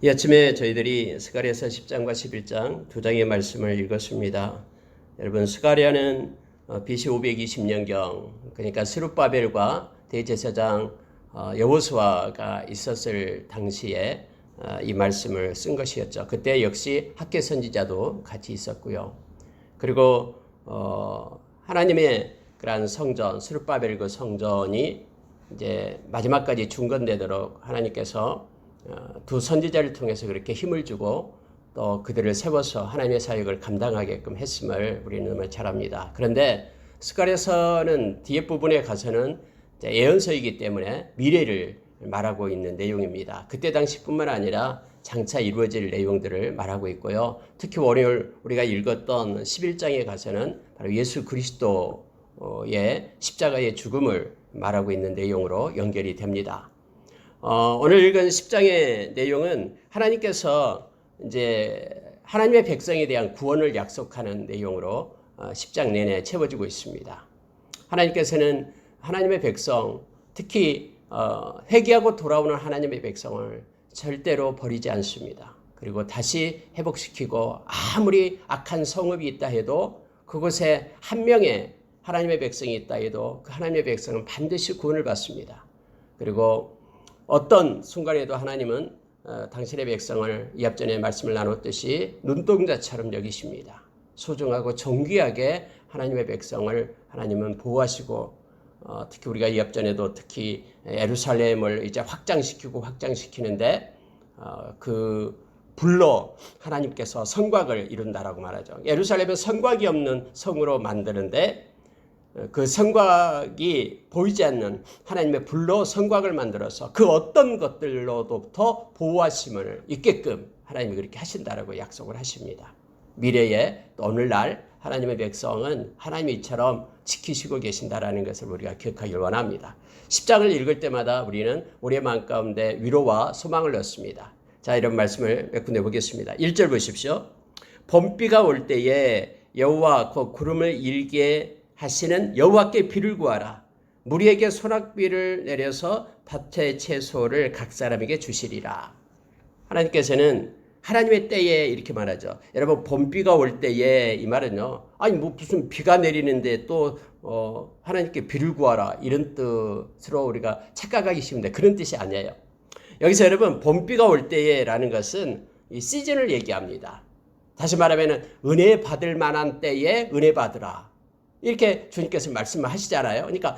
이 아침에 저희들이 스가랴서 10장과 11장 두 장의 말씀을 읽었습니다. 여러분, 스가랴는 BC 520년경, 그러니까 스룹바벨과 대제사장 여호수아가 있었을 당시에 이 말씀을 쓴 것이었죠. 그때 역시 학개 선지자도 같이 있었고요. 그리고 하나님의 그러한 성전, 스룹바벨 그 성전이 이제 마지막까지 중건되도록 하나님께서 두 선지자를 통해서 그렇게 힘을 주고 또 그들을 세워서 하나님의 사역을 감당하게끔 했음을 우리는 잘 압니다. 그런데 스가랴서는 뒤에 부분에 가서는 예언서이기 때문에 미래를 말하고 있는 내용입니다. 그때 당시뿐만 아니라 장차 이루어질 내용들을 말하고 있고요. 특히 월요일 우리가 읽었던 11장에 가서는 바로 예수 그리스도의 십자가의 죽음을 말하고 있는 내용으로 연결이 됩니다. 오늘 읽은 10장의 내용은 하나님께서 이제 하나님의 백성에 대한 구원을 약속하는 내용으로 10장 내내 채워지고 있습니다. 하나님께서는 하나님의 백성, 특히 회개하고 돌아오는 하나님의 백성을 절대로 버리지 않습니다. 그리고 다시 회복시키고 아무리 악한 성읍이 있다 해도 그곳에 한 명의 하나님의 백성이 있다 해도 그 하나님의 백성은 반드시 구원을 받습니다. 그리고 어떤 순간에도 하나님은 당신의 백성을 이 앞전에 말씀을 나눴듯이 눈동자처럼 여기십니다. 소중하고 존귀하게 하나님의 백성을 하나님은 보호하시고 특히 우리가 이 앞전에도 특히 예루살렘을 이제 확장시키는데 그 불로 하나님께서 성곽을 이룬다라고 말하죠. 예루살렘은 성곽이 없는 성으로 만드는데 그 성곽이 보이지 않는 하나님의 불로 성곽을 만들어서 그 어떤 것들로부터 보호하심을 있게끔 하나님이 그렇게 하신다라고 약속을 하십니다. 미래에 또 오늘날 하나님의 백성은 하나님이 이처럼 지키시고 계신다라는 것을 우리가 기억하길 원합니다. 10장을 읽을 때마다 우리는 우리의 마음 가운데 위로와 소망을 얻습니다. 자, 이런 말씀을 몇 군데 보겠습니다. 1절 보십시오. 봄비가 올 때에 여호와 곧 구름을 일게 하시는 여호와께 비를 구하라. 무리에게 소낙비를 내려서 밭의 채소를 각 사람에게 주시리라. 하나님께서는 하나님의 때에 이렇게 말하죠. 여러분, 봄비가 올 때에 이 말은요, 아니 뭐 무슨 비가 내리는데 또 하나님께 비를 구하라 이런 뜻으로 우리가 착각하기 쉬운데 그런 뜻이 아니에요. 여기서 여러분, 봄비가 올 때에라는 것은 이 시즌을 얘기합니다. 다시 말하면 은혜 받을 만한 때에 은혜 받으라. 이렇게 주님께서 말씀을 하시잖아요. 그러니까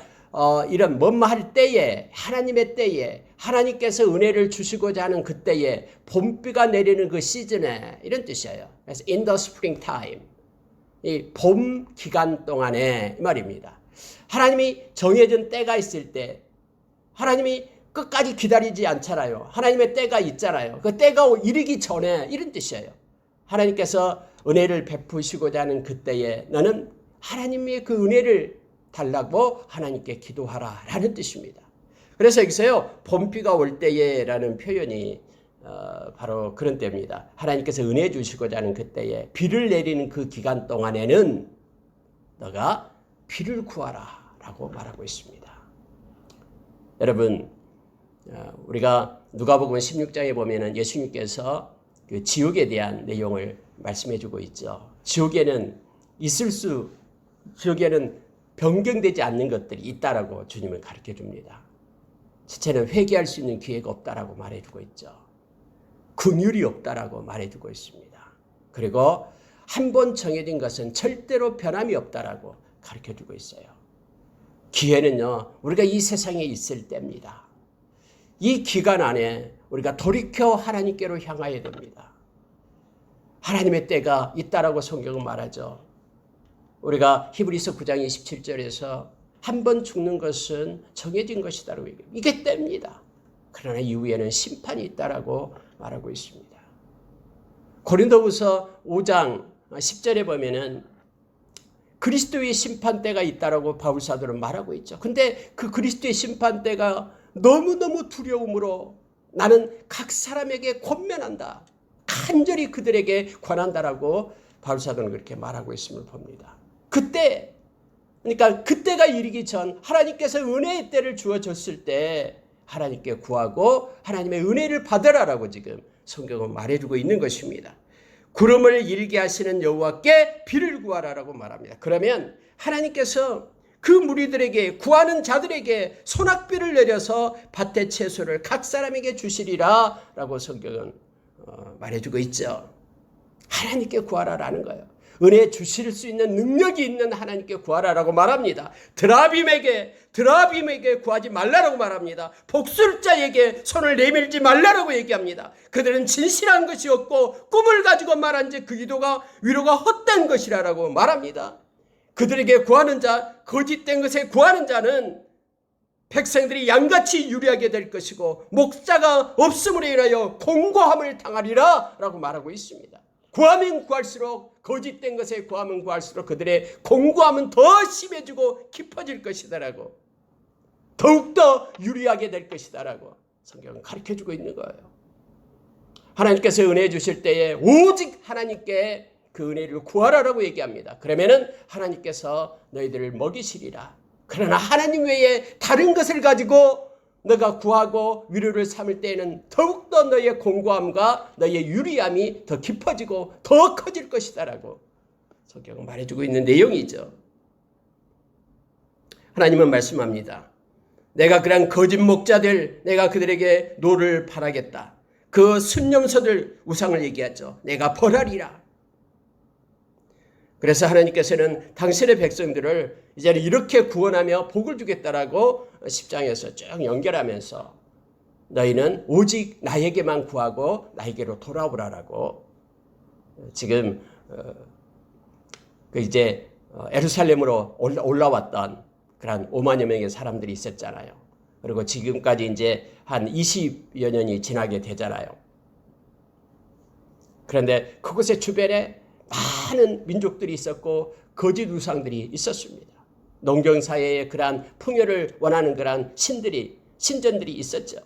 이런 뭐할 때에, 하나님의 때에, 하나님께서 은혜를 주시고자 하는 그 때에, 봄비가 내리는 그 시즌에, 이런 뜻이에요. 그래서 in the spring time, 이 봄 기간 동안에 이 말입니다. 하나님이 정해진 때가 있을 때 하나님이 끝까지 기다리지 않잖아요. 하나님의 때가 있잖아요. 그 때가 이르기 전에, 이런 뜻이에요. 하나님께서 은혜를 베푸시고자 하는 그때에 너는 하나님의 그 은혜를 달라고 하나님께 기도하라 라는 뜻입니다. 그래서 여기서요, 봄비가 올 때에 라는 표현이 바로 그런 때입니다. 하나님께서 은혜 주시고자 하는 그때에 비를 내리는 그 기간 동안에는 너가 비를 구하라 라고 말하고 있습니다. 여러분, 우리가 누가복음 16장에 보면은 예수님께서 그 지옥에 대한 내용을 말씀해 주고 있죠. 지옥에는 변경되지 않는 것들이 있다라고 주님은 가르쳐 줍니다. 지체는 회개할 수 있는 기회가 없다라고 말해주고 있죠. 긍휼이 없다라고 말해주고 있습니다. 그리고 한 번 정해진 것은 절대로 변함이 없다라고 가르쳐 주고 있어요. 기회는요, 우리가 이 세상에 있을 때입니다. 이 기간 안에 우리가 돌이켜 하나님께로 향해야 됩니다. 하나님의 때가 있다라고 성경은 말하죠. 우리가 히브리서 9장 27절에서 한 번 죽는 것은 정해진 것이다라고 얘기해요. 이게 때입니다. 그러나 이후에는 심판이 있다라고 말하고 있습니다. 고린도후서 5장 10절에 보면은 그리스도의 심판대가 있다라고 바울 사도는 말하고 있죠. 근데 그 그리스도의 심판대가 너무너무 두려움으로 나는 각 사람에게 권면한다. 간절히 그들에게 권한다라고 바울 사도는 그렇게 말하고 있음을 봅니다. 그때, 그러니까 그때가 이르기 전 하나님께서 은혜의 때를 주어줬을 때 하나님께 구하고 하나님의 은혜를 받으라라고 지금 성경은 말해주고 있는 것입니다. 구름을 일게 하시는 여호와께 비를 구하라라고 말합니다. 그러면 하나님께서 그 무리들에게 구하는 자들에게 소낙비를 내려서 밭의 채소를 각 사람에게 주시리라 라고 성경은 말해주고 있죠. 하나님께 구하라라는 거예요. 은혜 주실 수 있는 능력이 있는 하나님께 구하라라고 말합니다. 드라빔에게 구하지 말라라고 말합니다. 복술자에게 손을 내밀지 말라라고 얘기합니다. 그들은 진실한 것이 없고 꿈을 가지고 말한 지 그 기도가 위로가 헛된 것이라고 말합니다. 그들에게 구하는 자, 거짓된 것에 구하는 자는 백성들이 양같이 유리하게 될 것이고 목자가 없음으로 인하여 공고함을 당하리라 라고 말하고 있습니다. 구하면 구할수록, 거짓된 것에 구하면 구할수록 그들의 공고함은 더 심해지고 깊어질 것이다라고, 더욱더 유리하게 될 것이다라고 성경은 가르쳐주고 있는 거예요. 하나님께서 은혜 주실 때에 오직 하나님께 그 은혜를 구하라라고 얘기합니다. 그러면은 하나님께서 너희들을 먹이시리라. 그러나 하나님 외에 다른 것을 가지고 너가 구하고 위로를 삼을 때에는 더욱더 너의 공고함과 너의 유리함이 더 깊어지고 더 커질 것이다라고 성경은 말해주고 있는 내용이죠. 하나님은 말씀합니다. 내가 그런 거짓 목자들, 내가 그들에게 노를 바라겠다. 그 순념서들 우상을 얘기하죠. 내가 벌하리라. 그래서 하나님께서는 당신의 백성들을 이제는 이렇게 구원하며 복을 주겠다라고 10장에서 쭉 연결하면서 너희는 오직 나에게만 구하고 나에게로 돌아오라라고 지금 이제 예루살렘으로 올라왔던 그런 5만여 명의 사람들이 있었잖아요. 그리고 지금까지 이제 한 20여 년이 지나게 되잖아요. 그런데 그곳의 주변에 많은 민족들이 있었고 거짓 우상들이 있었습니다. 농경사회의 그러한 풍요를 원하는 그러한 신전들이 있었죠.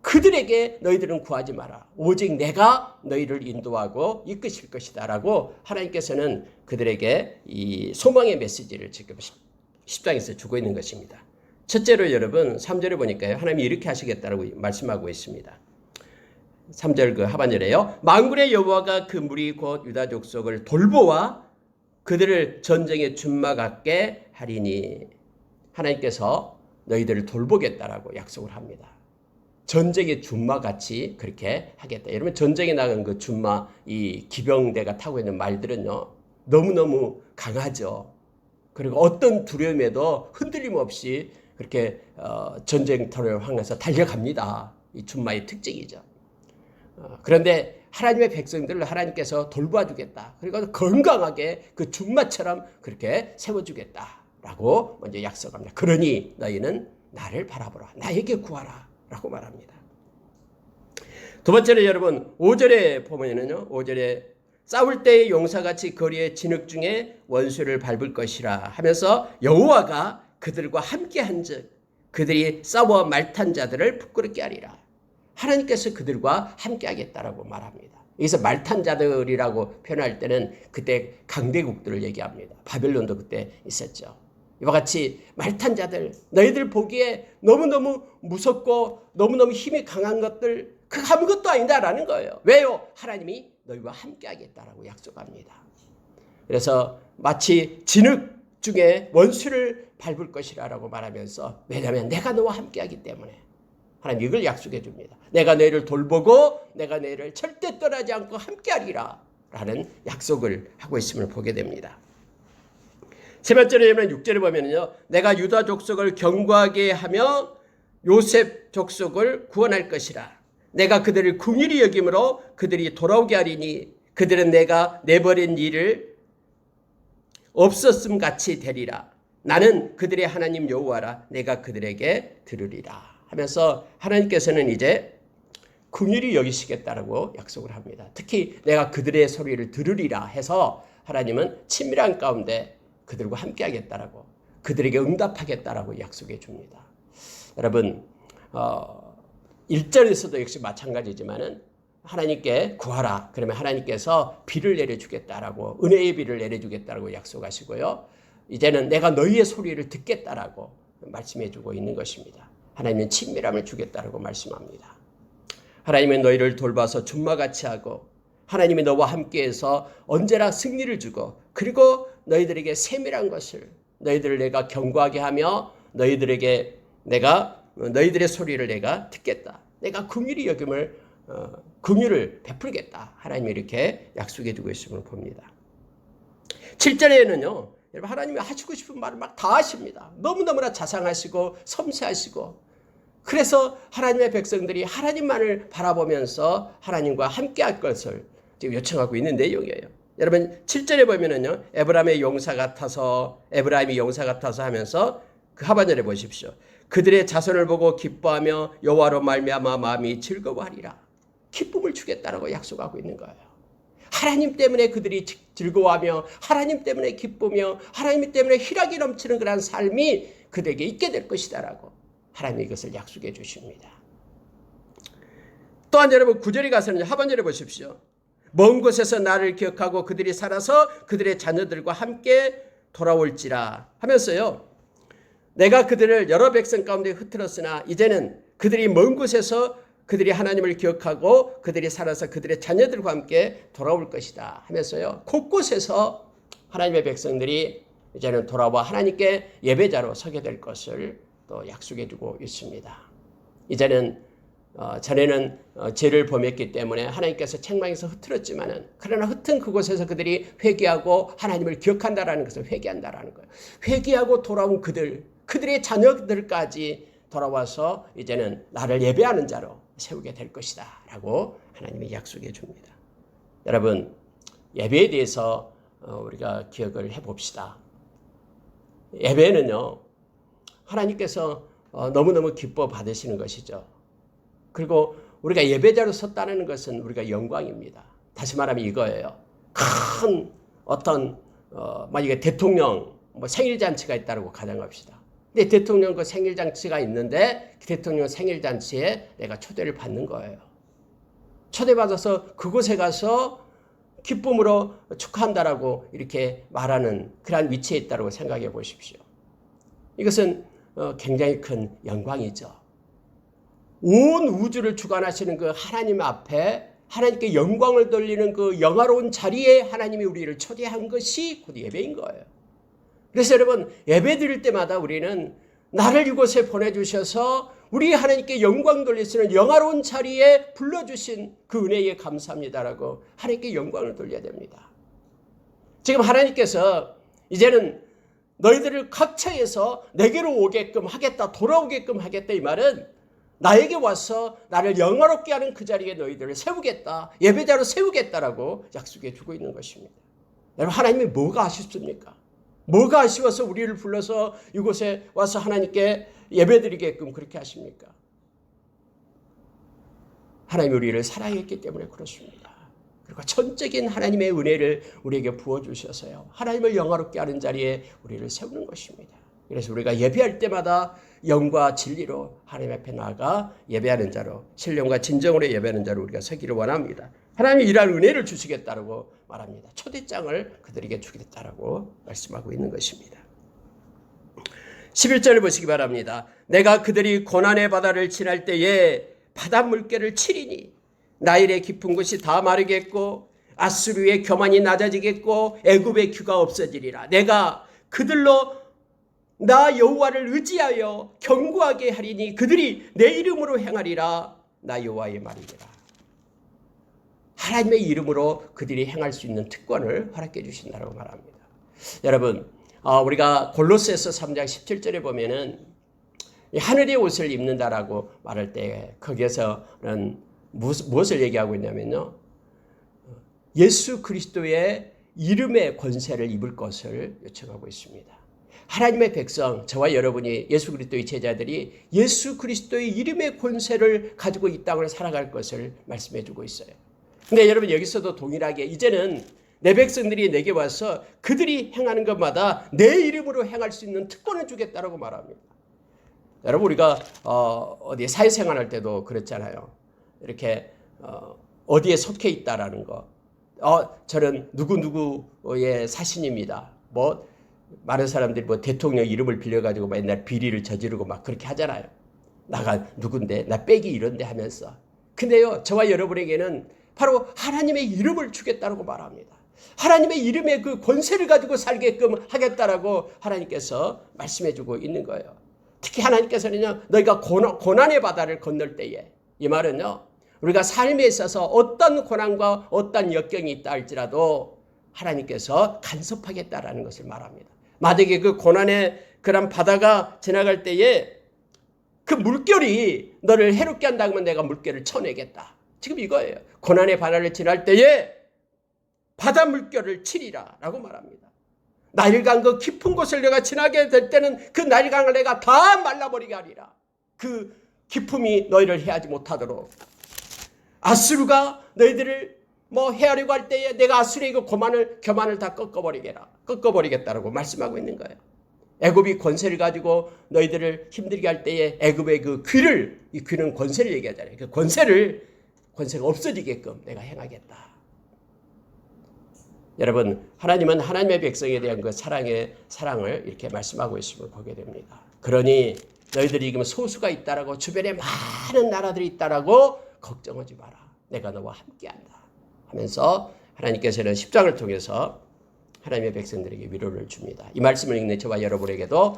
그들에게 너희들은 구하지 마라. 오직 내가 너희를 인도하고 이끄실 것이다 라고 하나님께서는 그들에게 이 소망의 메시지를 지금 10장에서 주고 있는 것입니다. 첫째로 여러분 3절에 보니까요. 하나님이 이렇게 하시겠다라고 말씀하고 있습니다. 3절 그 하반절에요. 만군의 여호와가 그 무리 곧 유다 족속을 돌보아 그들을 전쟁에 준막하게 하리니, 하나님께서 너희들을 돌보겠다라고 약속을 합니다. 전쟁의 준마같이 그렇게 하겠다. 여러분 전쟁에 나간 그 준마, 이 기병대가 타고 있는 말들은요 너무너무 강하죠. 그리고 어떤 두려움에도 흔들림 없이 그렇게 전쟁터를 향해서 달려갑니다. 이 준마의 특징이죠. 그런데 하나님의 백성들을 하나님께서 돌봐 주겠다. 그리고 건강하게 그 준마처럼 그렇게 세워주겠다라고 먼저 약속합니다. 그러니 너희는 나를 바라보라. 나에게 구하라. 라고 말합니다. 두 번째로 여러분 5절에 보면은요. 5절에 싸울 때의 용사같이 거리의 진흙 중에 원수를 밟을 것이라 하면서 여호와가 그들과 함께한즉 그들이 싸워 말탄 자들을 부끄럽게 하리라. 하나님께서 그들과 함께하겠다라고 말합니다. 여기서 말탄 자들이라고 표현할 때는 그때 강대국들을 얘기합니다. 바벨론도 그때 있었죠. 이와 같이 말탄 자들, 너희들 보기에 너무너무 무섭고 너무너무 힘이 강한 것들, 그 아무것도 아니다라는 거예요. 왜요? 하나님이 너희와 함께하겠다라고 약속합니다. 그래서 마치 진흙 중에 원수를 밟을 것이라고 말하면서, 왜냐하면 내가 너와 함께하기 때문에 하나님 이걸 약속해 줍니다. 내가 너희를 돌보고 내가 너희를 절대 떠나지 않고 함께하리라 라는 약속을 하고 있음을 보게 됩니다. 세 번째로 6절에 보면요, 내가 유다 족속을 견고하게 하며 요셉 족속을 구원할 것이라. 내가 그들을 긍휼히 여김으로 그들이 돌아오게 하리니 그들은 내가 내버린 일을 없었음 같이 되리라. 나는 그들의 하나님 여호와라. 내가 그들에게 들으리라 하면서 하나님께서는 이제 긍휼히 여기시겠다라고 약속을 합니다. 특히 내가 그들의 소리를 들으리라 해서 하나님은 친밀한 가운데 그들과 함께 하겠다라고, 그들에게 응답하겠다라고 약속해 줍니다. 여러분 1절에서도 역시 마찬가지지만은 하나님께 구하라. 그러면 하나님께서 비를 내려주겠다라고, 은혜의 비를 내려주겠다라고 약속하시고요. 이제는 내가 너희의 소리를 듣겠다라고 말씀해 주고 있는 것입니다. 하나님은 친밀함을 주겠다라고 말씀합니다. 하나님은 너희를 돌봐서 준마같이 하고 하나님이 너와 함께해서 언제나 승리를 주고 그리고 너희들에게 세밀한 것을 너희들을 내가 경고하게 하며 너희들에게 내가 너희들의 소리를 내가 듣겠다. 내가 긍휼히 여김을 긍휼을 베풀겠다. 하나님이 이렇게 약속해 두고 있음을 봅니다. 7절에는요. 여러분 하나님이 하시고 싶은 말을 막 다 하십니다. 너무너무나 자상하시고 섬세하시고 그래서 하나님의 백성들이 하나님만을 바라보면서 하나님과 함께할 것을 지금 요청하고 있는 내용이에요. 여러분 7절에 보면은요. 에브라임이 용사 같아서 하면서 그 하반절에 보십시오. 그들의 자손을 보고 기뻐하며 여호와로 말미암아 마음이 즐거워하리라. 기쁨을 주겠다라고 약속하고 있는 거예요. 하나님 때문에 그들이 즐거워하며 하나님 때문에 기쁘며 하나님 때문에 희락이 넘치는 그런 삶이 그들에게 있게 될 것이다라고 하나님이 이것을 약속해 주십니다. 또한 여러분 9절에 가서는 하반절에 보십시오. 먼 곳에서 나를 기억하고 그들이 살아서 그들의 자녀들과 함께 돌아올지라 하면서요. 내가 그들을 여러 백성 가운데 흩트렀으나 이제는 그들이 먼 곳에서 그들이 하나님을 기억하고 그들이 살아서 그들의 자녀들과 함께 돌아올 것이다 하면서요. 곳곳에서 하나님의 백성들이 이제는 돌아와 하나님께 예배자로 서게 될 것을 또 약속해 주고 있습니다. 이제는 전에는 죄를 범했기 때문에 하나님께서 책망에서 흩트렸지만은 그러나 흩은 그곳에서 그들이 회개하고 하나님을 기억한다라는 것을 회개한다라는 거예요. 회개하고 돌아온 그들의 자녀들까지 돌아와서 이제는 나를 예배하는 자로 세우게 될 것이다 라고 하나님이 약속해 줍니다. 여러분 예배에 대해서 우리가 기억을 해봅시다. 예배는요 하나님께서 너무너무 기뻐 받으시는 것이죠. 그리고 우리가 예배자로 섰다는 것은 우리가 영광입니다. 다시 말하면 이거예요. 큰 어떤 만약에 대통령 생일잔치가 있다고 가정합시다. 근데 대통령 그 생일잔치가 있는데 그 대통령 생일잔치에 내가 초대를 받는 거예요. 초대받아서 그곳에 가서 기쁨으로 축하한다라고 이렇게 말하는 그러한 위치에 있다고 생각해 보십시오. 이것은 굉장히 큰 영광이죠. 온 우주를 주관하시는 그 하나님 앞에 하나님께 영광을 돌리는 그 영화로운 자리에 하나님이 우리를 초대한 것이 곧 예배인 거예요. 그래서 여러분 예배 드릴 때마다 우리는 나를 이곳에 보내주셔서 우리 하나님께 영광 돌릴 수 있는 영화로운 자리에 불러주신 그 은혜에 감사합니다라고 하나님께 영광을 돌려야 됩니다. 지금 하나님께서 이제는 너희들을 각처에서 내게로 오게끔 하겠다, 돌아오게끔 하겠다 이 말은 나에게 와서 나를 영화롭게 하는 그 자리에 너희들을 세우겠다, 예배자로 세우겠다라고 약속해 주고 있는 것입니다. 여러분 하나님이 뭐가 아쉽습니까? 뭐가 아쉬워서 우리를 불러서 이곳에 와서 하나님께 예배드리게끔 그렇게 하십니까? 하나님이 우리를 사랑했기 때문에 그렇습니다. 그리고 전적인 하나님의 은혜를 우리에게 부어주셔서요. 하나님을 영화롭게 하는 자리에 우리를 세우는 것입니다. 그래서 우리가 예배할 때마다 영과 진리로 하나님 앞에 나아가 예배하는 자로 신령과 진정으로 예배하는 자로 우리가 서기를 원합니다. 하나님이 이러한 은혜를 주시겠다고 말합니다. 초대장을 그들에게 주겠다고 말씀하고 있는 것입니다. 11절을 보시기 바랍니다. 내가 그들이 고난의 바다를 지날 때에 바닷물결을 치리니 나일의 깊은 곳이 다 마르겠고 아수르의 교만이 낮아지겠고 애굽의 규가 없어지리라. 내가 그들로 나 여호와를 의지하여 견고하게 하리니 그들이 내 이름으로 행하리라. 나 여호와의 말이니라. 하나님의 이름으로 그들이 행할 수 있는 특권을 허락해 주신다고 말합니다. 여러분 우리가 골로새서 3장 17절에 보면은 하늘의 옷을 입는다라고 말할 때 거기에서는 무엇을 얘기하고 있냐면요. 예수 그리스도의 이름의 권세를 입을 것을 요청하고 있습니다. 하나님의 백성, 저와 여러분이 예수 그리스도의 제자들이 예수 그리스도의 이름의 권세를 가지고 이 땅을 살아갈 것을 말씀해 주고 있어요. 근데 여러분 여기서도 동일하게 이제는 내 백성들이 내게 와서 그들이 행하는 것마다 내 이름으로 행할 수 있는 특권을 주겠다라고 말합니다. 여러분 우리가 어디 사회생활할 때도 그랬잖아요. 이렇게 어디에 속해 있다라는 거. 저는 누구누구의 사신입니다. 많은 사람들이 대통령 이름을 빌려가지고 맨날 비리를 저지르고 막 그렇게 하잖아요. 나가 누군데, 나 빼기 이런데 하면서. 근데요, 저와 여러분에게는 바로 하나님의 이름을 주겠다고 말합니다. 하나님의 이름의 그 권세를 가지고 살게끔 하겠다라고 하나님께서 말씀해주고 있는 거예요. 특히 하나님께서는요, 너희가 고난의 바다를 건널 때에, 이 말은요, 우리가 삶에 있어서 어떤 고난과 어떤 역경이 있다 할지라도 하나님께서 간섭하겠다라는 것을 말합니다. 만약에 그 고난의 그런 바다가 지나갈 때에 그 물결이 너를 해롭게 한다고 하면 내가 물결을 쳐내겠다. 지금 이거예요. 고난의 바다를 지날 때에 바다 물결을 치리라 라고 말합니다. 나일강 그 깊은 곳을 내가 지나게 될 때는 그 나일강을 내가 다 말라버리게 하리라. 그 깊음이 너희를 해하지 못하도록. 아수르가 너희들을 해하려고 할 때에 내가 아수르의 그 교만을 다 꺾어버리겠다라고 말씀하고 있는 거예요. 애굽이 권세를 가지고 너희들을 힘들게 할 때에 애굽의 그 귀를, 이 귀는 권세를 얘기하잖아요. 그 권세가 없어지게끔 내가 행하겠다. 여러분, 하나님은 하나님의 백성에 대한 그 사랑을 이렇게 말씀하고 있음을 보게 됩니다. 그러니 너희들이 지금 소수가 있다라고, 주변에 많은 나라들이 있다라고 걱정하지 마라. 내가 너와 함께한다 하면서 하나님께서는 10장을 통해서 하나님의 백성들에게 위로를 줍니다. 이 말씀을 읽는 저와 여러분에게도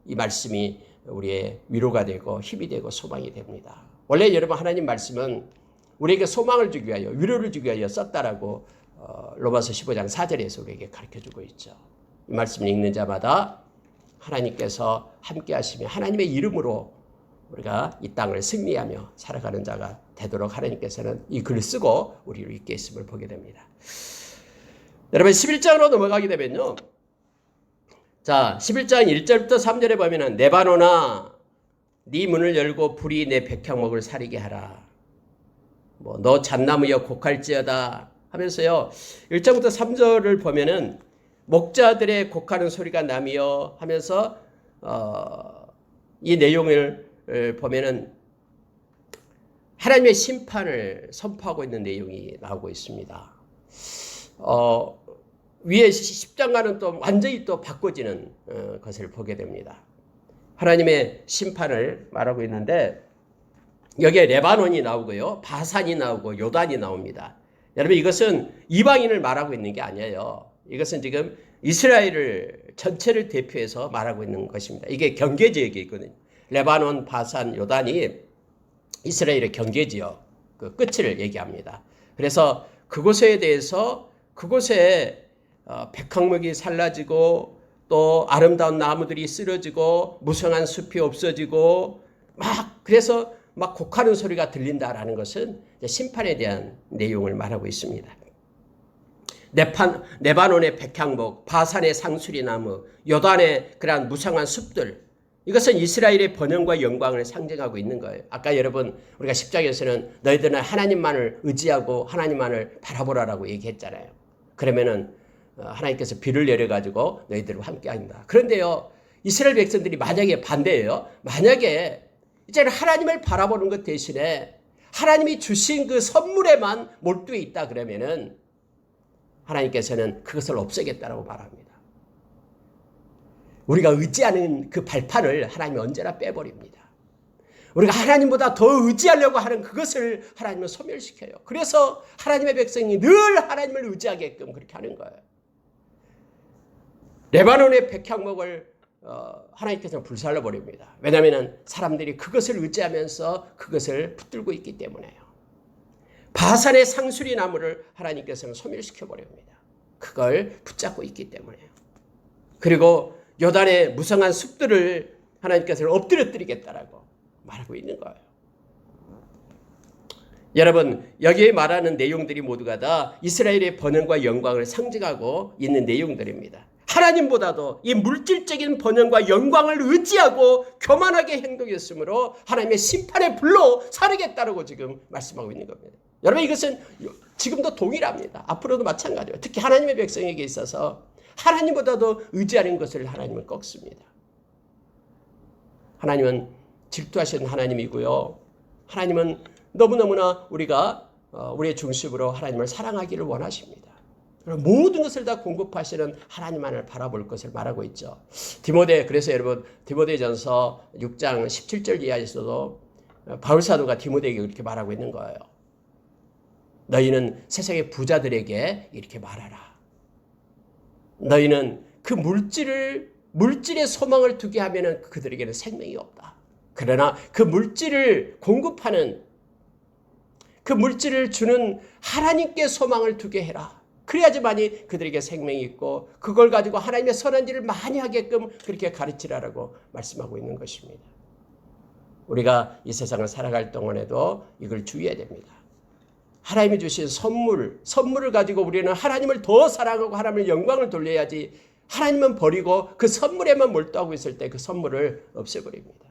이 말씀이 우리의 위로가 되고 힘이 되고 소망이 됩니다. 원래 여러분, 하나님 말씀은 우리에게 소망을 주기 위하여, 위로를 주기 위하여 썼다라고 로마서 15장 4절에서 우리에게 가르쳐주고 있죠. 이 말씀을 읽는 자마다 하나님께서 함께 하시며 하나님의 이름으로 우리가 이 땅을 승리하며 살아가는 자가 되도록 하나님께서는 이 글을 쓰고 우리를 있게 했음을 보게 됩니다. 여러분, 11장으로 넘어가게 되면요. 자, 11장 1절부터 3절에 보면은 레바논아, 네 문을 열고 불이 내 백향목을 사리게 하라. 너 잣나무여 곡할지어다 하면서요. 1장부터 3절을 보면은 목자들의 곡하는 소리가 나며 하면서 이 내용을 보면은 하나님의 심판을 선포하고 있는 내용이 나오고 있습니다. 위에 10장과는 또 완전히 또 바꿔지는 것을 보게 됩니다. 하나님의 심판을 말하고 있는데 여기에 레바논이 나오고요. 바산이 나오고 요단이 나옵니다. 여러분, 이것은 이방인을 말하고 있는 게 아니에요. 이것은 지금 이스라엘을 전체를 대표해서 말하고 있는 것입니다. 이게 경계지역이거든요. 레바논, 바산, 요단이 이스라엘의 경계지역, 그 끝을 얘기합니다. 그래서 그곳에 대해서 그곳에 백향목이 살라지고 또 아름다운 나무들이 쓰러지고 무성한 숲이 없어지고 그래서 곡하는 소리가 들린다라는 것은 심판에 대한 내용을 말하고 있습니다. 레바논의 백향목, 바산의 상수리나무, 요단의 그러한 무성한 숲들, 이것은 이스라엘의 번영과 영광을 상징하고 있는 거예요. 아까 여러분, 우리가 10장에서는 너희들은 하나님만을 의지하고 하나님만을 바라보라라고 얘기했잖아요. 그러면은 하나님께서 비를 내려가지고 너희들과 함께한다. 그런데요, 이스라엘 백성들이 만약에 반대예요. 만약에 이제는 하나님을 바라보는 것 대신에 하나님이 주신 그 선물에만 몰두해 있다 그러면은 하나님께서는 그것을 없애겠다라고 말합니다. 우리가 의지하는 그 발판을 하나님이 언제나 빼버립니다. 우리가 하나님보다 더 의지하려고 하는 그것을 하나님은 소멸시켜요. 그래서 하나님의 백성이 늘 하나님을 의지하게끔 그렇게 하는 거예요. 레바논의 백향목을 하나님께서는 불살라 버립니다. 왜냐하면 사람들이 그것을 의지하면서 그것을 붙들고 있기 때문에요. 바산의 상수리 나무를 하나님께서는 소멸시켜 버립니다. 그걸 붙잡고 있기 때문에요. 그리고 요단의 무성한 숲들을 하나님께서는 엎드려뜨리겠다라고 말하고 있는 거예요. 여러분, 여기에 말하는 내용들이 모두가 다 이스라엘의 번영과 영광을 상징하고 있는 내용들입니다. 하나님보다도 이 물질적인 번영과 영광을 의지하고 교만하게 행동했으므로 하나님의 심판의 불로 사르겠다라고 지금 말씀하고 있는 겁니다. 여러분, 이것은 지금도 동일합니다. 앞으로도 마찬가지예요. 특히 하나님의 백성에게 있어서 하나님보다도 의지하는 것을 하나님은 꺾습니다. 하나님은 질투하시는 하나님이고요. 하나님은 너무너무나 우리가 우리의 중심으로 하나님을 사랑하기를 원하십니다. 모든 것을 다 공급하시는 하나님만을 바라볼 것을 말하고 있죠. 그래서 여러분 디모데전서 6장 17절 이하에서도 바울 사도가 디모데에게 이렇게 말하고 있는 거예요. 너희는 세상의 부자들에게 이렇게 말하라. 너희는 그 물질의 소망을 두게 하면은 그들에게는 생명이 없다. 그러나 그 물질을 공급하는, 그 물질을 주는 하나님께 소망을 두게 해라. 그래야지만이 그들에게 생명이 있고 그걸 가지고 하나님의 선한 일을 많이 하게끔 그렇게 가르치라라고 말씀하고 있는 것입니다. 우리가 이 세상을 살아갈 동안에도 이걸 주의해야 됩니다. 하나님이 주신 선물을 가지고 우리는 하나님을 더 사랑하고 하나님의 영광을 돌려야지, 하나님은 버리고 그 선물에만 몰두하고 있을 때 그 선물을 없애버립니다.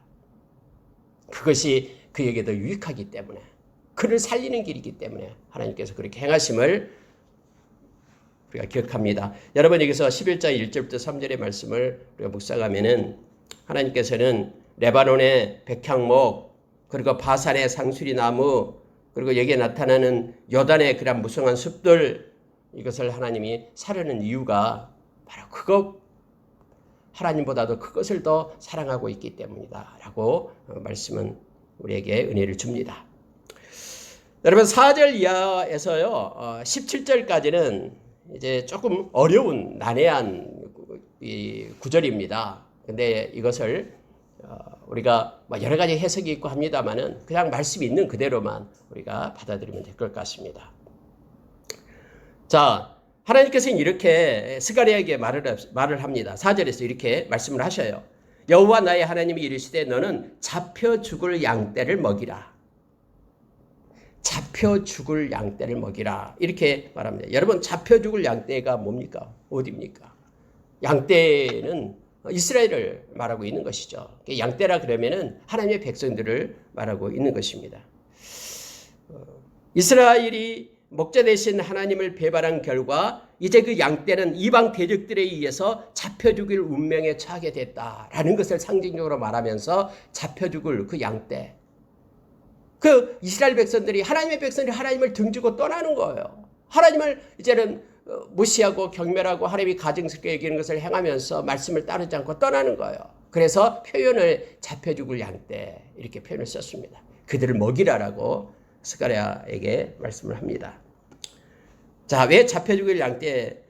그것이 그에게 더 유익하기 때문에, 그를 살리는 길이기 때문에 하나님께서 그렇게 행하심을 우리가 기억합니다. 여러분, 여기서 11장 1절부터 3절의 말씀을 우리가 묵상하면은 하나님께서는 레바논의 백향목, 그리고 바산의 상수리 나무, 그리고 여기에 나타나는 요단의 그런 무성한 숲들, 이것을 하나님이 사려는 이유가 바로 그것, 하나님보다도 그것을 더 사랑하고 있기 때문이다 라고 말씀은 우리에게 은혜를 줍니다. 여러분, 4절 이하에서요 17절까지는 이제 조금 어려운 난해한 이 구절입니다. 근데 이것을 우리가 여러 가지 해석이 있고 합니다만은 그냥 말씀이 있는 그대로만 우리가 받아들이면 될 것 같습니다. 자, 하나님께서는 이렇게 스가랴에게 말을 합니다. 4절에서 이렇게 말씀을 하셔요. 여호와 나의 하나님이 이르시되 너는 잡혀 죽을 양떼를 먹이라. 잡혀 죽을 양떼를 먹이라. 이렇게 말합니다. 여러분, 잡혀 죽을 양떼가 뭡니까? 어디입니까? 양떼는 이스라엘을 말하고 있는 것이죠. 양떼라 그러면은 하나님의 백성들을 말하고 있는 것입니다. 이스라엘이 목자 되신 하나님을 배반한 결과 이제 그 양떼는 이방 대적들에 의해서 잡혀 죽일 운명에 처하게 됐다라는 것을 상징적으로 말하면서 잡혀 죽을 그 양떼, 그 이스라엘 백성들이, 하나님의 백성들이 하나님을 등지고 떠나는 거예요. 하나님을 이제는 무시하고 경멸하고 하나님이 가증스럽게 여기는 것을 행하면서 말씀을 따르지 않고 떠나는 거예요. 그래서 표현을 잡혀 죽을 양떼 이렇게 표현을 썼습니다. 그들을 먹이라라고 스가랴에게 말씀을 합니다. 자, 왜 잡혀 죽을 양떼를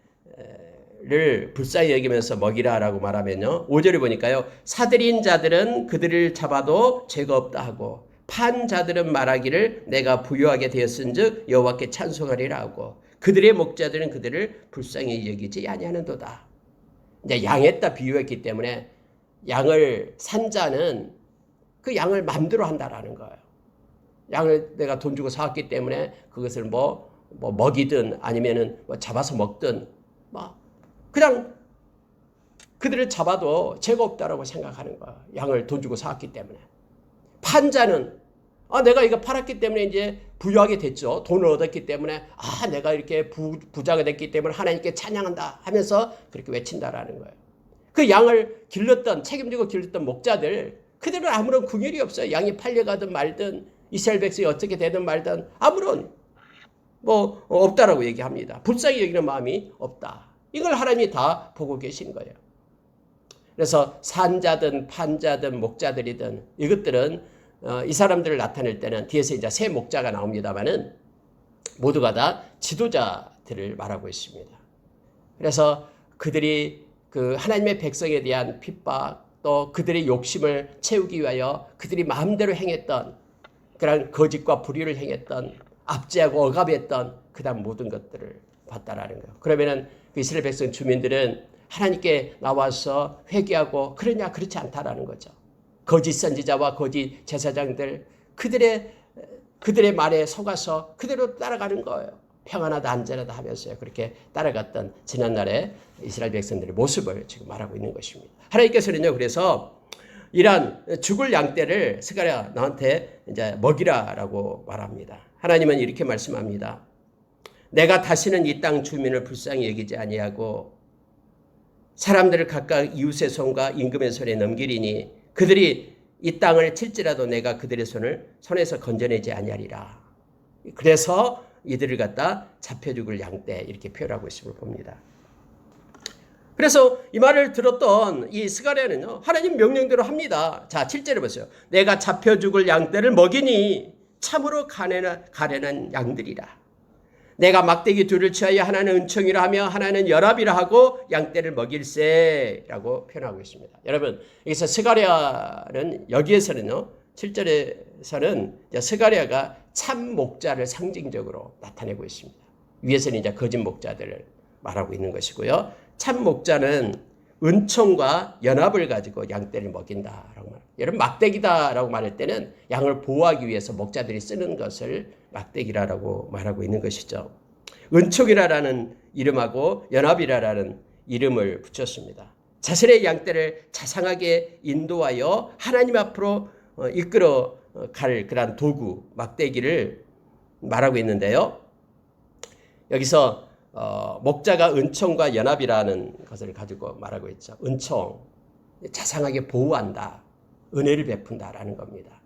불쌍히 여기면서 먹이라라고 말하면요, 5절에 보니까요, 사들인 자들은 그들을 잡아도 죄가 없다 하고 판 자들은 말하기를 내가 부유하게 되었은즉 여호와께 찬송하리라 하고 그들의 목자들은 그들을 불쌍히 여기지 아니하는도다. 이제 양에다 비유했기 때문에 양을 산 자는 그 양을 마음대로 한다라는 거예요. 양을 내가 돈 주고 사왔기 때문에 그것을 뭐 먹이든 아니면은 뭐 잡아서 먹든 그냥 그들을 잡아도 죄가 없다라고 생각하는 거예요. 양을 돈 주고 사왔기 때문에. 판자는 내가 이거 팔았기 때문에 이제 부유하게 됐죠. 돈을 얻었기 때문에 내가 이렇게 부자가 됐기 때문에 하나님께 찬양한다 하면서 그렇게 외친다라는 거예요. 그 양을 책임지고 길렀던 목자들, 그들은 아무런 긍휼이 없어요. 양이 팔려가든 말든 이스라엘 백성이 어떻게 되든 말든 아무런 없다라고 얘기합니다. 불쌍히 여기는 마음이 없다. 이걸 하나님이 다 보고 계신 거예요. 그래서 산자든 판자든 목자들이든 이것들은 이 사람들을 나타낼 때는 뒤에서 이제 세 목자가 나옵니다만은 모두가 다 지도자들을 말하고 있습니다. 그래서 그들이 그 하나님의 백성에 대한 핍박, 또 그들의 욕심을 채우기 위하여 그들이 마음대로 행했던 그런 거짓과 불의를 행했던, 압제하고 억압했던 그다음 모든 것들을 봤다라는 거예요. 그러면은 그 이스라엘 백성 주민들은 하나님께 나와서 회개하고 그러냐? 그렇지 않다라는 거죠. 거짓 선지자와 거짓 제사장들, 그들의 말에 속아서 그대로 따라가는 거예요. 평안하다 안전하다 하면서요. 그렇게 따라갔던 지난날의 이스라엘 백성들의 모습을 지금 말하고 있는 것입니다. 하나님께서는요, 그래서 이러한 죽을 양떼를 스가랴 너한테 이제 먹이라라고 말합니다. 하나님은 이렇게 말씀합니다. 내가 다시는 이 땅 주민을 불쌍히 여기지 아니하고 사람들을 각각 이웃의 손과 임금의 손에 넘기리니 그들이 이 땅을 칠지라도 내가 그들의 손에서 건져내지 아니하리라. 그래서 이들을 갖다 잡혀 죽을 양떼 이렇게 표현하고 있음을 봅니다. 그래서 이 말을 들었던 이 스가랴는요, 하나님 명령대로 합니다. 자, 7절에 보세요. 내가 잡혀 죽을 양떼를 먹이니 참으로 가련한 양들이라. 내가 막대기 둘을 취하여 하나는 은총이라 하며 하나는 연합이라 하고 양떼를 먹일세 라고 표현하고 있습니다. 여러분, 여기서 스가랴는 여기에서는요, 7절에서는 스가랴가 참 목자를 상징적으로 나타내고 있습니다. 위에서는 이제 거짓 목자들을 말하고 있는 것이고요. 참 목자는 은총과 연합을 가지고 양떼를 먹인다라고 말합니다. 여러분, 막대기다라고 말할 때는 양을 보호하기 위해서 목자들이 쓰는 것을 막대기라고 말하고 있는 것이죠. 은총이라는 이름하고 연합이라는 이름을 붙였습니다. 자신의 양떼를 자상하게 인도하여 하나님 앞으로 이끌어 갈 그런 도구, 막대기를 말하고 있는데요. 여기서 목자가 은총과 연합이라는 것을 가지고 말하고 있죠. 은총, 자상하게 보호한다, 은혜를 베푼다라는 겁니다.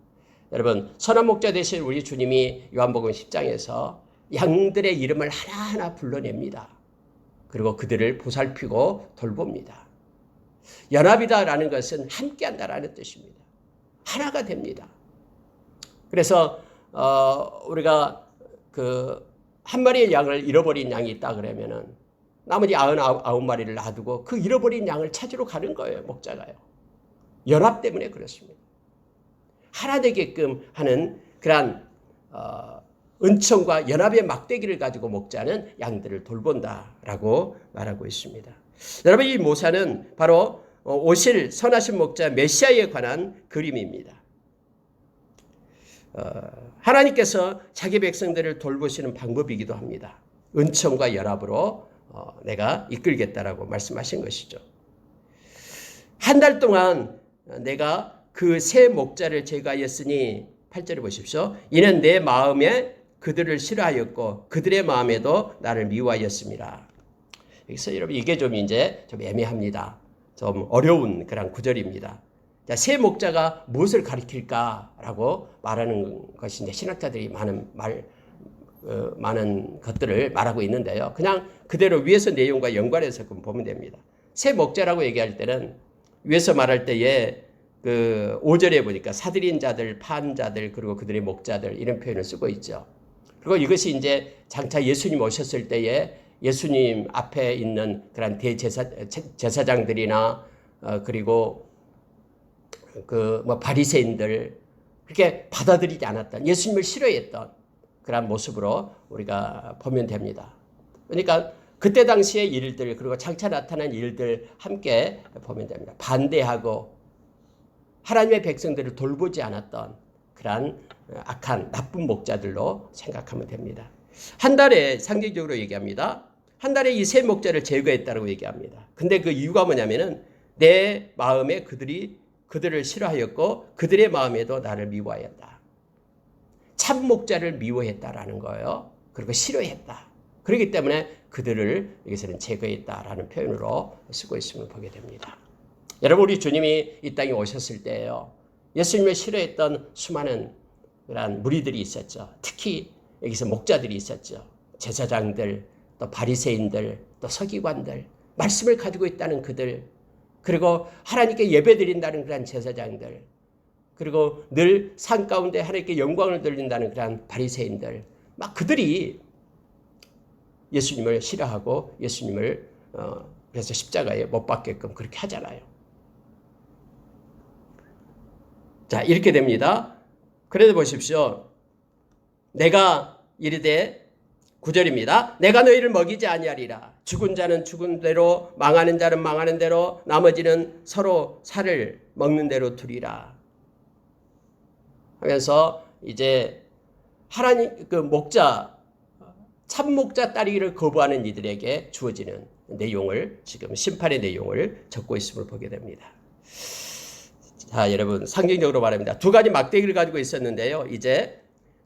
여러분, 선한 목자 되신 우리 주님이 요한복음 10장에서 양들의 이름을 하나하나 불러냅니다. 그리고 그들을 보살피고 돌봅니다. 연합이다라는 것은 함께한다라는 뜻입니다. 하나가 됩니다. 그래서 우리가 한 마리의 양을 잃어버린 양이 있다 그러면은 나머지 99마리를 놔두고 그 잃어버린 양을 찾으러 가는 거예요, 목자가요. 연합 때문에 그렇습니다. 하나 되게끔 하는 그러한 은총과 연합의 막대기를 가지고 목자는 양들을 돌본다라고 말하고 있습니다. 여러분, 이 모사는 바로 오실 선하신 목자 메시아에 관한 그림입니다. 하나님께서 자기 백성들을 돌보시는 방법이기도 합니다. 은총과 연합으로 내가 이끌겠다라고 말씀하신 것이죠. 한 달 동안 내가 그 세 목자를 제거하였으니 8절에 보십시오. 이는 내 마음에 그들을 싫어하였고 그들의 마음에도 나를 미워하였습니다. 여기서 여러분 이게 좀 애매합니다. 좀 어려운 그런 구절입니다. 자, 세 목자가 무엇을 가리킬까라고 말하는 것이 이제 신학자들이 많은 것들을 말하고 있는데요. 그냥 그대로 위에서 내용과 연관해서 보면 됩니다. 세 목자라고 얘기할 때는 위에서 말할 때에 5절에 보니까 사들인 자들, 파한 자들, 그리고 그들의 목자들 이런 표현을 쓰고 있죠. 그리고 이것이 이제 장차 예수님 오셨을 때에 예수님 앞에 있는 그런 제사장들이나 그리고 바리새인들 그렇게 받아들이지 않았던 예수님을 싫어했던 그런 모습으로 우리가 보면 됩니다. 그러니까 그때 당시의 일들 그리고 장차 나타난 일들 함께 보면 됩니다. 반대하고 하나님의 백성들을 돌보지 않았던 그런 악한 나쁜 목자들로 생각하면 됩니다. 한 달에 상징적으로 얘기합니다. 한 달에 이 세 목자를 제거했다고 얘기합니다. 근데 그 이유가 뭐냐면은 내 마음에 그들을 싫어하였고 그들의 마음에도 나를 미워하였다. 참 목자를 미워했다라는 거예요. 그리고 싫어했다. 그렇기 때문에 그들을 여기서는 제거했다라는 표현으로 쓰고 있음을 보게 됩니다. 여러분, 우리 주님이 이 땅에 오셨을 때예요. 예수님을 싫어했던 수많은 그런 무리들이 있었죠. 특히 여기서 목자들이 있었죠. 제사장들, 또 바리새인들, 또 서기관들, 말씀을 가지고 있다는 그들, 그리고 하나님께 예배드린다는 그런 제사장들, 그리고 늘 산 가운데 하나님께 영광을 돌린다는 그런 바리새인들, 막 그들이 예수님을 싫어하고 예수님을 그래서 십자가에 못 박게끔 그렇게 하잖아요. 자, 이렇게 됩니다. 그래도 보십시오. 내가 이르되 9절입니다. 내가 너희를 먹이지 아니하리라. 죽은 자는 죽은 대로, 망하는 자는 망하는 대로, 나머지는 서로 살을 먹는 대로 두리라. 하면서 이제 하나님 목자, 참 목자 따르기를 거부하는 이들에게 주어지는 내용을 지금 심판의 내용을 적고 있음을 보게 됩니다. 자, 여러분 상징적으로 말합니다. 두 가지 막대기를 가지고 있었는데요. 이제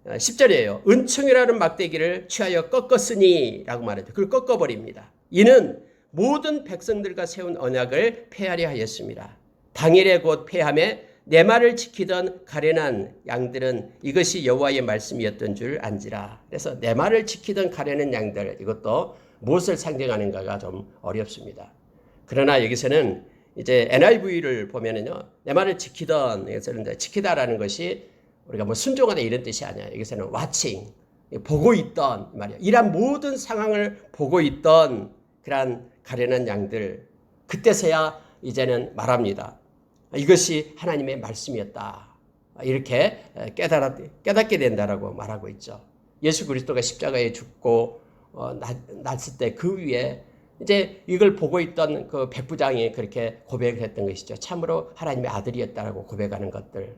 10절이에요. 은총이라는 막대기를 취하여 꺾었으니 라고 말했죠. 그걸 꺾어버립니다. 이는 모든 백성들과 세운 언약을 폐하려 하였습니다. 당일에 곧 폐함에 내 말을 지키던 가련한 양들은 이것이 여호와의 말씀이었던 줄 안지라. 그래서 내 말을 지키던 가련한 양들, 이것도 무엇을 상징하는가가 좀 어렵습니다. 그러나 여기서는 이제 NIV를 보면은요, 내 말을 지키던, 여기서는 이제 지키다라는 것이 우리가 뭐 순종하다 이런 뜻이 아니야. 여기서는 watching, 보고 있던 말이야. 이런 모든 상황을 보고 있던 그러한 가련한 양들, 그때서야 이제는 말합니다. 이것이 하나님의 말씀이었다. 이렇게 깨닫게 된다라고 말하고 있죠. 예수 그리스도가 십자가에 죽고 났을 때 그 위에 이제 이걸 보고 있던 그 백부장이 그렇게 고백을 했던 것이죠. 참으로 하나님의 아들이었다라고 고백하는 것들.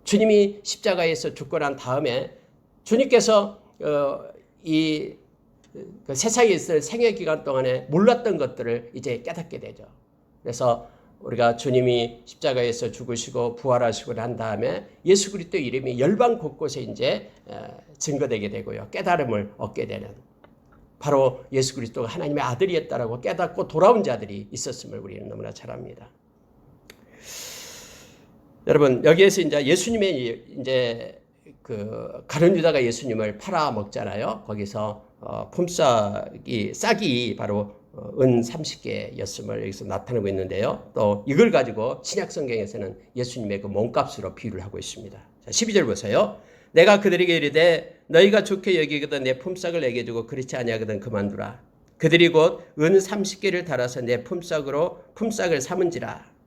주님이 십자가에서 죽고 난 다음에 주님께서 이 그 세상에 있을 생애 기간 동안에 몰랐던 것들을 이제 깨닫게 되죠. 그래서 우리가 주님이 십자가에서 죽으시고 부활하시고 난 다음에 예수 그리스도의 이름이 열방 곳곳에 이제 증거되게 되고요. 깨달음을 얻게 되는, 바로 예수 그리스도가 하나님의 아들이었다라고 깨닫고 돌아온 자들이 있었음을 우리는 너무나 잘 압니다. 여러분, 여기에서 이제 예수님의 이제 그 가룟 유다가 예수님을 팔아 먹잖아요. 거기서 싹이 바로 은 30개였음을 여기서 나타내고 있는데요. 또 이걸 가지고 신약 성경에서는 예수님의 그 몸값으로 비유를 하고 있습니다. 자, 12절 보세요. 내가 그들에게 이르되 너희가 좋게 여기거든 내 품삯을 내게 주고 그렇지 아니하거든 그만두라. 그들이 곧 은 30개를 달아서 내 품삯을 삼은지라.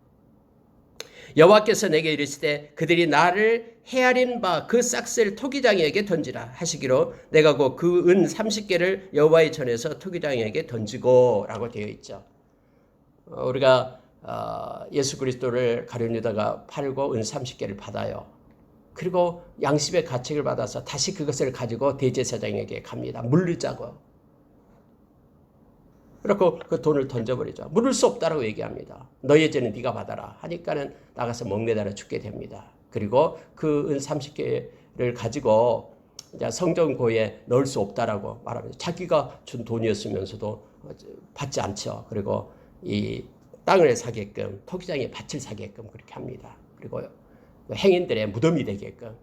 여호와께서 내게 이르시되 그들이 나를 헤아린 바 그 싹을 토기장이에게 던지라 하시기로 내가 곧 그 은 30개를 여호와의 전에서 토기장이에게 던지고 라고 되어 있죠. 우리가 예수 그리스도를 가룟 유다가 팔고 은 30개를 받아요. 그리고 양심의 가책을 받아서 다시 그것을 가지고 대제사장에게 갑니다. 물르자고. 그리고 그 돈을 던져버리죠. 물을 수 없다라고 얘기합니다. 너의 죄는 네가 받아라 하니까는 나가서 목매달아 죽게 됩니다. 그리고 그 은 30개를 가지고 이제 성전고에 넣을 수 없다라고 말합니다. 자기가 준 돈이었으면서도 받지 않죠. 그리고 이 땅을 사게끔, 토기장의 밭을 사게끔 그렇게 합니다. 그리고 행인들의 무덤이 되게끔,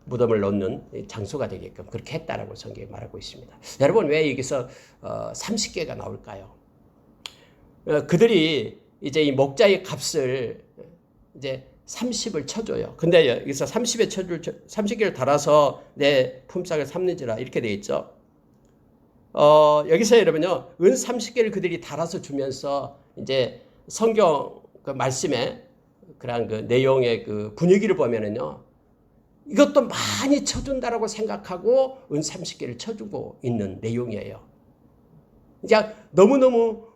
무덤을 넣는 장소가 되게끔 그렇게 했다라고 성경이 말하고 있습니다. 여러분, 왜 여기서 30개가 나올까요? 그들이 이제 이 목자의 값을 이제 30을 쳐줘요. 근데 여기서 30개를 달아서 내 품삯을 삼는지라 이렇게 되어 있죠. 여기서 여러분요, 은 30개를 그들이 달아서 주면서 이제 성경 그 말씀의 그런 그 내용의 그 분위기를 보면은요, 이것도 많이 쳐준다라고 생각하고 은 30개를 쳐주고 있는 내용이에요. 이제 너무너무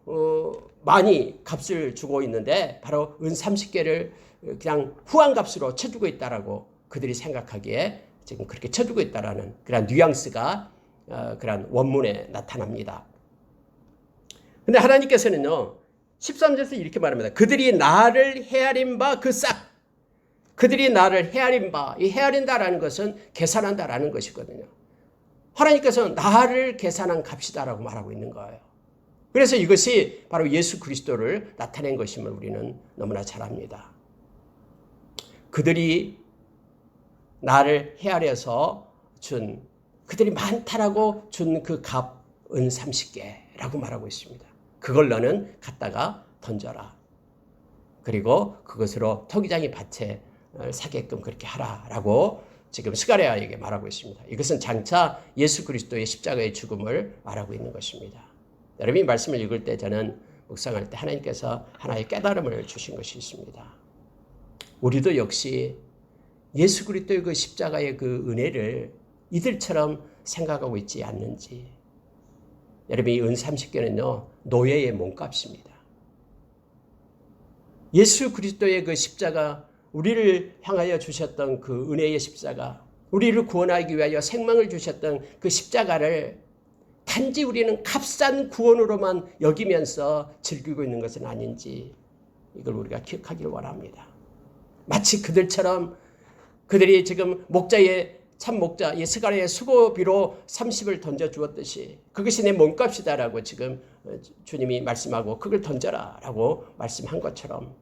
많이 값을 주고 있는데 바로 은 30개를 그냥 후한값으로 쳐주고 있다라고 그들이 생각하기에 지금 그렇게 쳐주고 있다라는 그런 뉘앙스가 그런 원문에 나타납니다. 근데 하나님께서는요, 13절에서 이렇게 말합니다. 그들이 나를 헤아린 바 그 싹. 그들이 나를 헤아린 바, 이 헤아린다라는 것은 계산한다라는 것이거든요. 하나님께서는 나를 계산한 값이다라고 말하고 있는 거예요. 그래서 이것이 바로 예수 그리스도를 나타낸 것임을 우리는 너무나 잘 압니다. 그들이 나를 헤아려서 그들이 많다라고 준 그 값 은 30개라고 말하고 있습니다. 그걸 너는 갖다가 던져라. 그리고 그것으로 토기장의 밭에 사게끔 그렇게 하라라고 지금 스가랴에게 말하고 있습니다. 이것은 장차 예수 그리스도의 십자가의 죽음을 말하고 있는 것입니다. 여러분이 말씀을 읽을 때 저는 묵상할 때 하나님께서 하나의 깨달음을 주신 것이 있습니다. 우리도 역시 예수 그리스도의 그 십자가의 그 은혜를 이들처럼 생각하고 있지 않는지. 여러분, 이 은 30개는요, 노예의 몸값입니다. 예수 그리스도의 그 십자가, 우리를 향하여 주셨던 그 은혜의 십자가, 우리를 구원하기 위하여 생명을 주셨던 그 십자가를 단지 우리는 값싼 구원으로만 여기면서 즐기고 있는 것은 아닌지, 이걸 우리가 기억하기를 원합니다. 마치 그들처럼 그들이 지금 참 목자, 이 스가랴의 수고비로 30을 던져주었듯이 그것이 내 몸값이다라고 지금 주님이 말씀하고 그걸 던져라라고 말씀한 것처럼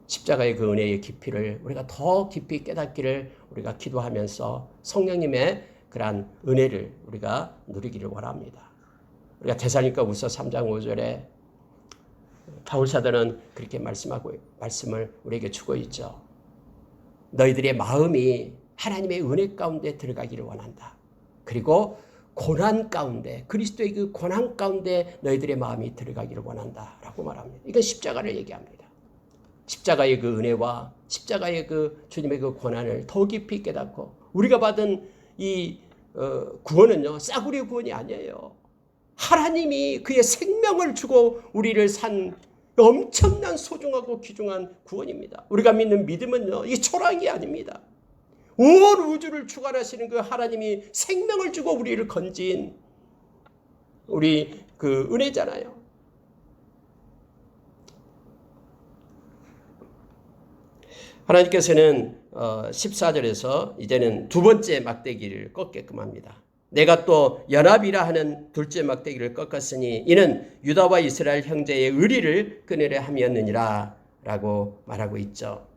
십자가의 그 은혜의 깊이를 우리가 더 깊이 깨닫기를 우리가 기도하면서 성령님의 그러한 은혜를 우리가 누리기를 원합니다. 우리가 데살로니가후서 3장 5절에 바울 사도는 그렇게 말씀을 우리에게 주고 있죠. 너희들의 마음이 하나님의 은혜 가운데 들어가기를 원한다. 그리고 고난 가운데, 그리스도의 그 고난 가운데 너희들의 마음이 들어가기를 원한다라고 말합니다. 이건 십자가를 얘기합니다. 십자가의 그 은혜와 십자가의 그 주님의 그 고난을 더 깊이 깨닫고 우리가 받은 이 구원은요, 싸구려 구원이 아니에요. 하나님이 그의 생명을 주고 우리를 산 엄청난 소중하고 귀중한 구원입니다. 우리가 믿는 믿음은요, 이 초라한 게 아닙니다. 온 우주를 주관하시는 그 하나님이 생명을 주고 우리를 건진 우리 그 은혜잖아요. 하나님께서는 14절에서 이제는 두 번째 막대기를 꺾게끔 합니다. 내가 또 연합이라 하는 둘째 막대기를 꺾었으니 이는 유다와 이스라엘 형제의 의리를 끊으려 함이었느니라 라고 말하고 있죠.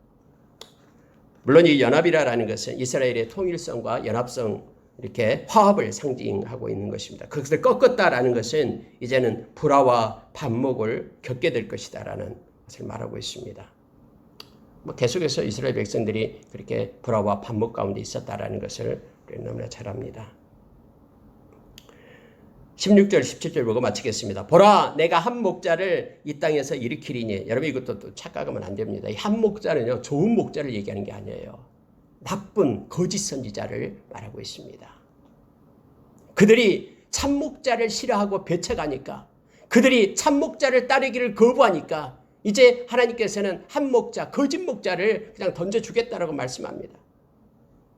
물론 이 연합이라는 것은 이스라엘의 통일성과 연합성, 이렇게 화합을 상징하고 있는 것입니다. 그것을 꺾었다라는 것은 이제는 불화와 반목을 겪게 될 것이다라는 것을 말하고 있습니다. 계속해서 이스라엘 백성들이 그렇게 불화와 반목 가운데 있었다라는 것을 우리는 너무나 잘 압니다. 16절 17절 보고 마치겠습니다. 보라, 내가 한 목자를 이 땅에서 일으키리니. 여러분 이것도 또 착각하면 안 됩니다. 이 한 목자는요, 좋은 목자를 얘기하는 게 아니에요. 나쁜 거짓 선지자를 말하고 있습니다. 그들이 참 목자를 싫어하고 배척하니까, 그들이 참 목자를 따르기를 거부하니까 이제 하나님께서는 한 목자, 거짓 목자를 그냥 던져주겠다라고 말씀합니다.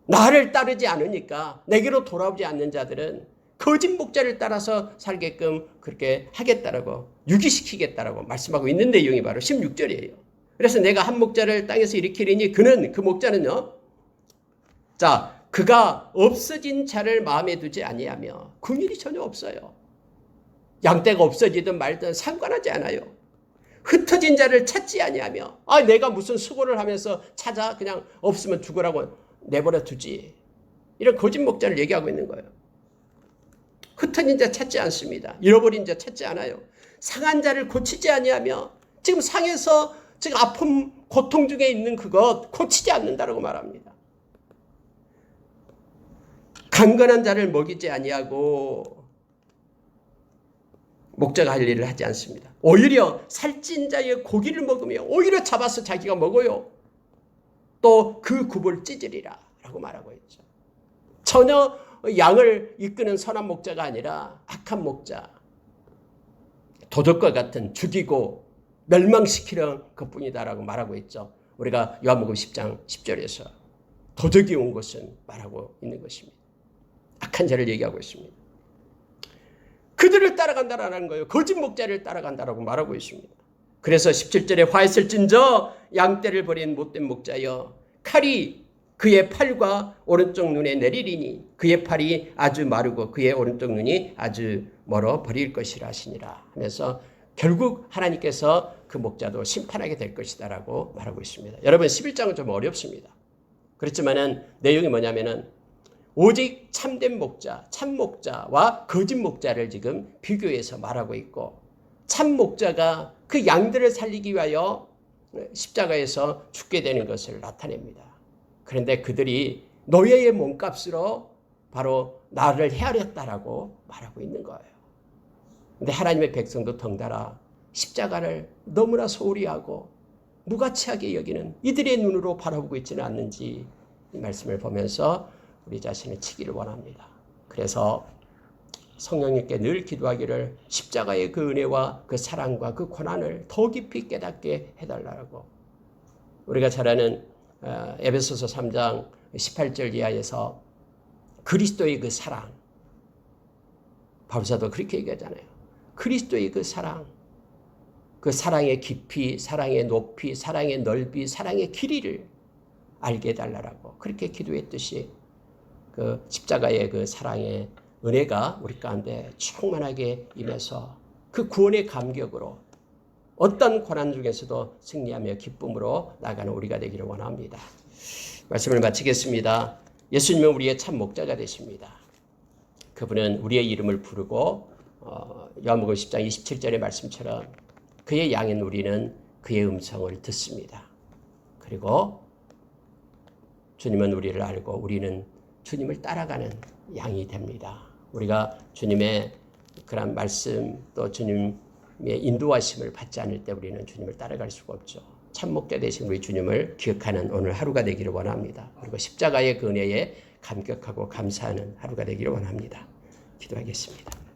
나를 따르지 않으니까, 내게로 돌아오지 않는 자들은 거짓 목자를 따라서 살게끔 그렇게 하겠다라고, 유기시키겠다라고 말씀하고 있는 내용이 바로 16절이에요. 그래서 내가 한 목자를 땅에서 일으키리니 그는, 그 목자는요, 자, 그가 없어진 자를 마음에 두지 아니하며, 긍휼이 전혀 없어요. 양떼가 없어지든 말든 상관하지 않아요. 흩어진 자를 찾지 아니하며, 내가 무슨 수고를 하면서 찾아 그냥 없으면 죽으라고 내버려 두지. 이런 거짓 목자를 얘기하고 있는 거예요. 흩어진 자 찾지 않습니다. 잃어버린 자 찾지 않아요. 상한 자를 고치지 아니하며, 지금 상해서 지금 아픔, 고통 중에 있는 그것 고치지 않는다라고 말합니다. 강건한 자를 먹이지 아니하고 목자가 할 일을 하지 않습니다. 오히려 살찐 자의 고기를 먹으며 오히려 잡아서 자기가 먹어요. 또 그 굽을 찢으리라 라고 말하고 있죠. 전혀 양을 이끄는 선한 목자가 아니라 악한 목자, 도적과 같은 죽이고 멸망시키는 것뿐이다라고 말하고 있죠. 우리가 요한복음 10장 10절에서 도적이 온 것은 말하고 있는 것입니다. 악한 자를 얘기하고 있습니다. 그들을 따라간다라는 거예요. 거짓 목자를 따라간다라고 말하고 있습니다. 그래서 17절에 화했을진저 양떼를 버린 못된 목자여, 칼이 그의 팔과 오른쪽 눈에 내리리니 그의 팔이 아주 마르고 그의 오른쪽 눈이 아주 멀어 버릴 것이라 하시니라 하면서 결국 하나님께서 그 목자도 심판하게 될 것이다라고 말하고 있습니다. 여러분 11장은 좀 어렵습니다. 그렇지만은 내용이 뭐냐면은 오직 참된 목자, 참 목자와 거짓 목자를 지금 비교해서 말하고 있고, 참 목자가 그 양들을 살리기 위하여 십자가에서 죽게 되는 것을 나타냅니다. 그런데 그들이 노예의 몸값으로 바로 나를 헤아렸다라고 말하고 있는 거예요. 근데 하나님의 백성도 덩달아 십자가를 너무나 소홀히 하고 무가치하게 여기는 이들의 눈으로 바라보고 있지는 않는지 이 말씀을 보면서 우리 자신을 치기를 원합니다. 그래서 성령님께 늘 기도하기를 십자가의 그 은혜와 그 사랑과 그 고난을 더 깊이 깨닫게 해달라고. 우리가 잘 아는 에베소서 3장 18절 이하에서 그리스도의 그 사랑, 바울사도 그렇게 얘기하잖아요. 그리스도의 그 사랑, 그 사랑의 깊이, 사랑의 높이, 사랑의 넓이, 사랑의 길이를 알게 해달라고 그렇게 기도했듯이 그 십자가의 그 사랑의 은혜가 우리 가운데 충만하게 임해서 그 구원의 감격으로 어떤 고난 중에서도 승리하며 기쁨으로 나가는 우리가 되기를 원합니다. 말씀을 마치겠습니다. 예수님은 우리의 참 목자가 되십니다. 그분은 우리의 이름을 부르고 요한복음 10장 27절의 말씀처럼 그의 양인 우리는 그의 음성을 듣습니다. 그리고 주님은 우리를 알고 우리는 주님을 따라가는 양이 됩니다. 우리가 주님의 그런 말씀 또 주님의 인도하심을 받지 않을 때 우리는 주님을 따라갈 수가 없죠. 참 목자 되신 우리 주님을 기억하는 오늘 하루가 되기를 원합니다. 그리고 십자가의 그 은혜에 감격하고 감사하는 하루가 되기를 원합니다. 기도하겠습니다.